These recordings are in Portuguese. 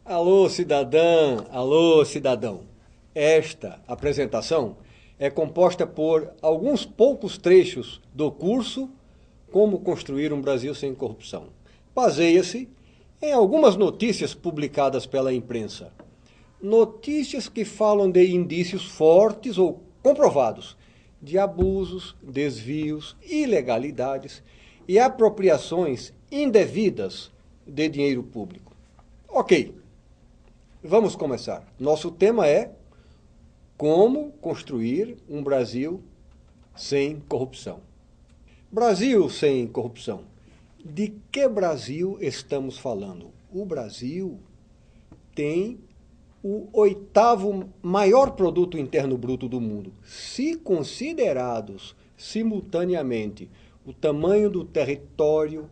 Alô, cidadã, alô, cidadão. Esta apresentação é composta por alguns poucos trechos do curso Como Construir um Brasil Sem Corrupção. Baseia-se em algumas notícias publicadas pela imprensa. Notícias que falam de indícios fortes ou comprovados de abusos, desvios, ilegalidades e apropriações indevidas de dinheiro público. Ok, vamos começar. Nosso tema é como construir um Brasil sem corrupção. Brasil sem corrupção. De que Brasil estamos falando? O Brasil tem o 8º maior produto interno bruto do mundo. Se considerados simultaneamente o tamanho do território,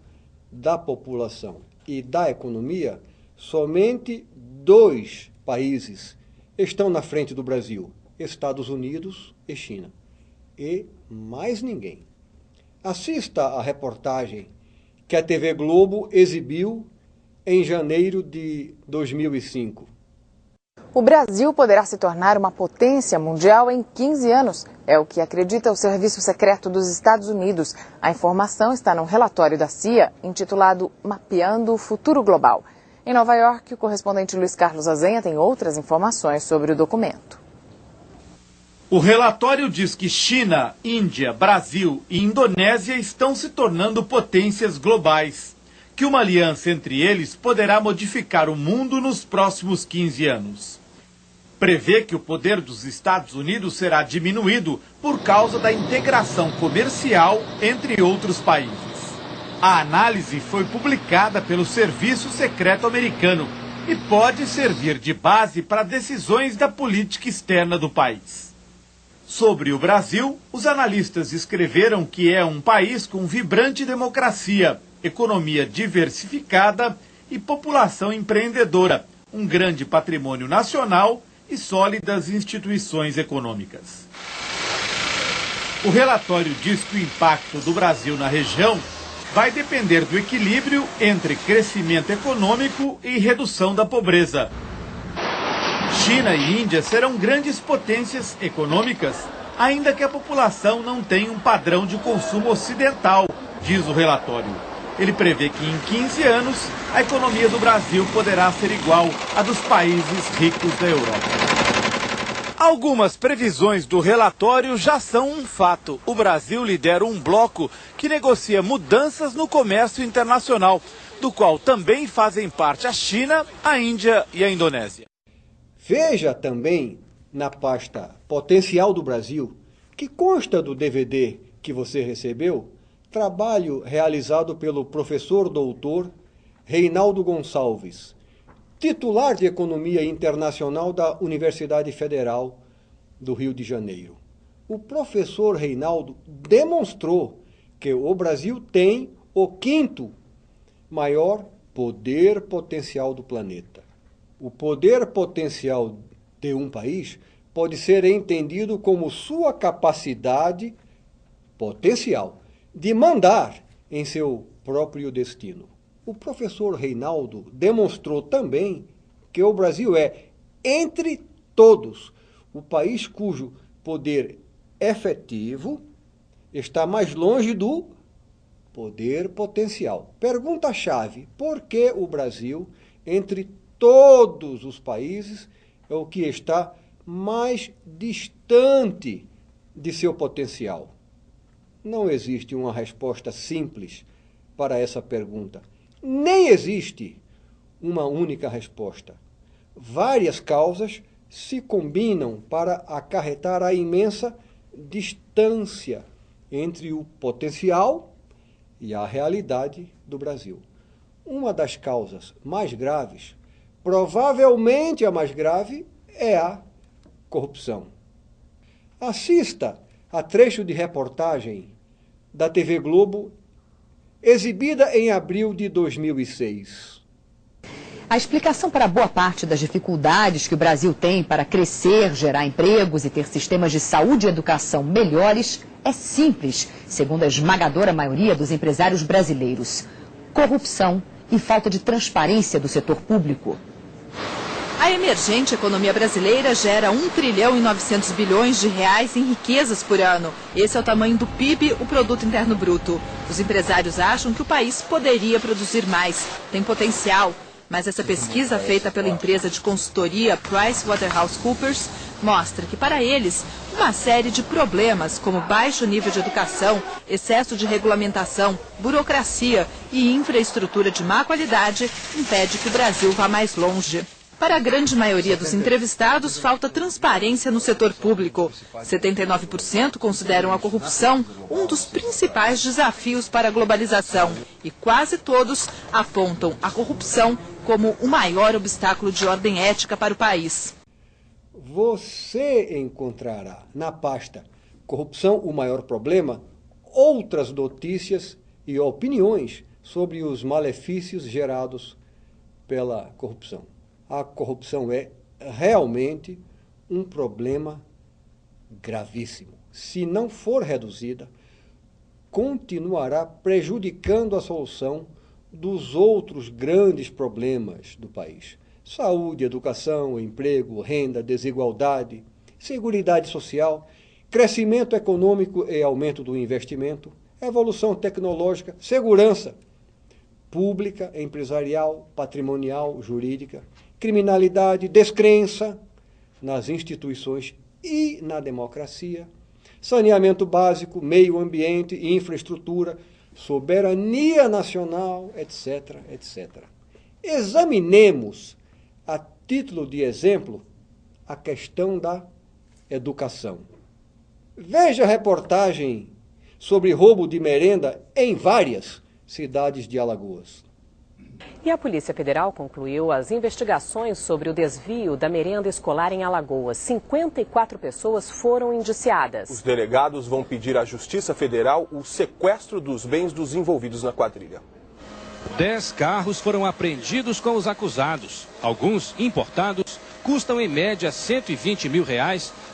da população e da economia, somente 2 países estão na frente do Brasil: Estados Unidos e China. E mais ninguém. Assista a reportagem que a TV Globo exibiu em janeiro de 2005. O Brasil poderá se tornar uma potência mundial em 15 anos. É o que acredita o Serviço Secreto dos Estados Unidos. A informação está num relatório da CIA intitulado Mapeando o Futuro Global. Em Nova York, o correspondente Luiz Carlos Azenha tem outras informações sobre o documento. O relatório diz que China, Índia, Brasil e Indonésia estão se tornando potências globais, que uma aliança entre eles poderá modificar o mundo nos próximos 15 anos. Prevê que o poder dos Estados Unidos será diminuído por causa da integração comercial entre outros países. A análise foi publicada pelo Serviço Secreto Americano e pode servir de base para decisões da política externa do país. Sobre o Brasil, os analistas escreveram que é um país com vibrante democracia, economia diversificada e população empreendedora, um grande patrimônio nacional e sólidas instituições econômicas. O relatório diz que o impacto do Brasil na região vai depender do equilíbrio entre crescimento econômico e redução da pobreza. China e Índia serão grandes potências econômicas, ainda que a população não tenha um padrão de consumo ocidental, diz o relatório. Ele prevê que em 15 anos a economia do Brasil poderá ser igual à dos países ricos da Europa. Algumas previsões do relatório já são um fato. O Brasil lidera um bloco que negocia mudanças no comércio internacional, do qual também fazem parte a China, a Índia e a Indonésia. Veja também na pasta Potencial do Brasil, que consta do DVD que você recebeu, trabalho realizado pelo professor doutor Reinaldo Gonçalves, titular de Economia Internacional da Universidade Federal do Rio de Janeiro. O professor Reinaldo demonstrou que o Brasil tem o 5º maior poder potencial do planeta. O poder potencial de um país pode ser entendido como sua capacidade potencial de mandar em seu próprio destino. O professor Reinaldo demonstrou também que o Brasil é, entre todos, o país cujo poder efetivo está mais longe do poder potencial. Pergunta-chave: por que o Brasil, entre todos os países, é o que está mais distante de seu potencial? Não existe uma resposta simples para essa pergunta. Nem existe uma única resposta. Várias causas se combinam para acarretar a imensa distância entre o potencial e a realidade do Brasil. Uma das causas mais graves, provavelmente a mais grave, é a corrupção. Assista a trecho de reportagem da TV Globo, exibida em abril de 2006. A explicação para boa parte das dificuldades que o Brasil tem para crescer, gerar empregos e ter sistemas de saúde e educação melhores é simples, segundo a esmagadora maioria dos empresários brasileiros: corrupção e falta de transparência do setor público. A emergente economia brasileira gera 1 trilhão e 900 bilhões de reais em riquezas por ano. Esse é o tamanho do PIB, o Produto Interno Bruto. Os empresários acham que o país poderia produzir mais, tem potencial. Mas essa pesquisa feita pela empresa de consultoria PricewaterhouseCoopers mostra que para eles, uma série de problemas como baixo nível de educação, excesso de regulamentação, burocracia e infraestrutura de má qualidade impede que o Brasil vá mais longe. Para a grande maioria dos entrevistados, falta transparência no setor público. 79% consideram a corrupção um dos principais desafios para a globalização. E quase todos apontam a corrupção como o maior obstáculo de ordem ética para o país. Você encontrará na pasta Corrupção, o maior problema, outras notícias e opiniões sobre os malefícios gerados pela corrupção. A corrupção é realmente um problema gravíssimo. Se não for reduzida, continuará prejudicando a solução dos outros grandes problemas do país. Saúde, educação, emprego, renda, desigualdade, seguridade social, crescimento econômico e aumento do investimento, evolução tecnológica, segurança pública, empresarial, patrimonial, jurídica, criminalidade, descrença nas instituições e na democracia, saneamento básico, meio ambiente e infraestrutura, soberania nacional, etc., etc. Examinemos, a título de exemplo, a questão da educação. Veja a reportagem sobre roubo de merenda em várias cidades de Alagoas. E a Polícia Federal concluiu as investigações sobre o desvio da merenda escolar em Alagoas. 54 pessoas foram indiciadas. Os delegados vão pedir à Justiça Federal o sequestro dos bens dos envolvidos na quadrilha. 10 carros foram apreendidos com os acusados. Alguns importados custam em média R$120 mil,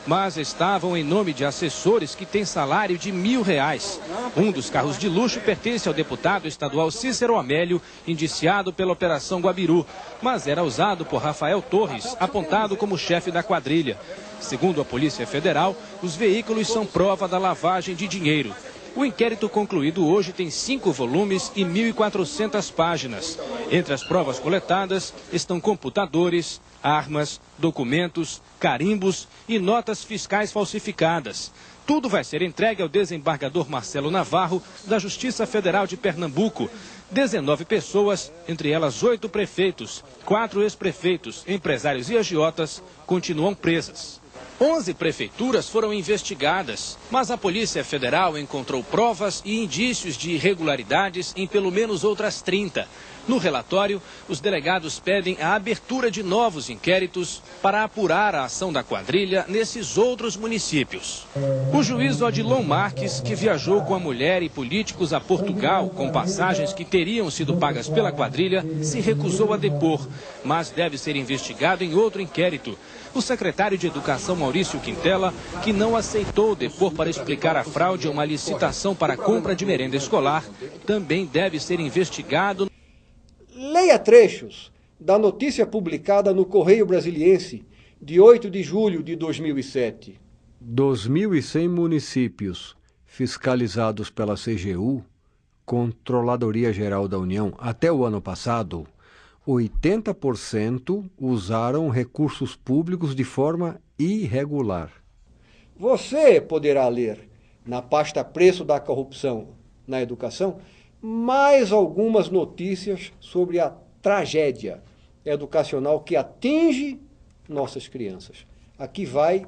mas estavam em nome de assessores que têm salário de R$1.000. Um dos carros de luxo pertence ao deputado estadual Cícero Amélio, indiciado pela Operação Guabiru, mas era usado por Rafael Torres, apontado como chefe da quadrilha. Segundo a Polícia Federal, os veículos são prova da lavagem de dinheiro. O inquérito concluído hoje tem 5 volumes e 1.400 páginas. Entre as provas coletadas estão computadores, armas, documentos, carimbos e notas fiscais falsificadas. Tudo vai ser entregue ao desembargador Marcelo Navarro, da Justiça Federal de Pernambuco. 19 pessoas, entre elas 8 prefeitos, 4 ex-prefeitos, empresários e agiotas, continuam presas. 11 prefeituras foram investigadas, mas a Polícia Federal encontrou provas e indícios de irregularidades em pelo menos outras 30. No relatório, os delegados pedem a abertura de novos inquéritos para apurar a ação da quadrilha nesses outros municípios. O juiz Odilon Marques, que viajou com a mulher e políticos a Portugal com passagens que teriam sido pagas pela quadrilha, se recusou a depor, mas deve ser investigado em outro inquérito. O secretário de Educação, Maurício Quintela, que não aceitou depor para explicar a fraude a uma licitação para a compra de merenda escolar, também deve ser investigado. Leia trechos da notícia publicada no Correio Brasiliense, de 8 de julho de 2007. 2.100 municípios fiscalizados pela CGU, Controladoria Geral da União, até o ano passado, 80% usaram recursos públicos de forma irregular. Você poderá ler na pasta Preço da Corrupção na Educação mais algumas notícias sobre a tragédia educacional que atinge nossas crianças. Aqui vai